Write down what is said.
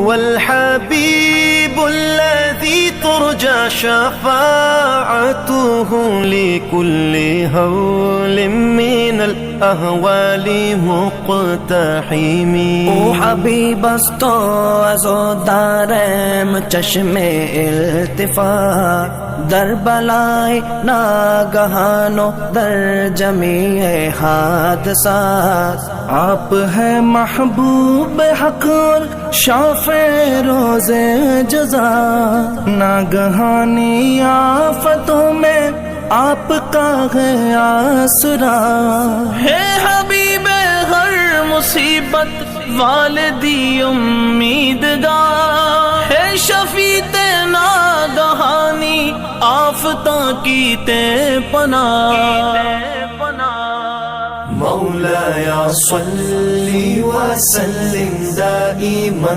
هو الحبيب الذي ترجى شفاعته لكل هول من الأهوال مقتحم. او حبیب است تو از و دارم چشم التفات، در بلای ناگہان و در جمیع حادثات. آپ ہے محبوب حق اور شافع روز جزا، ناگہانی آفتوں میں آپ کا ہے آسرا. ہے حبیب ہر مصیبت والدی امیدگار، ہے شفیع ناگہانی آفتاں کی تے پناہ. مولایا صلی وسلم دائما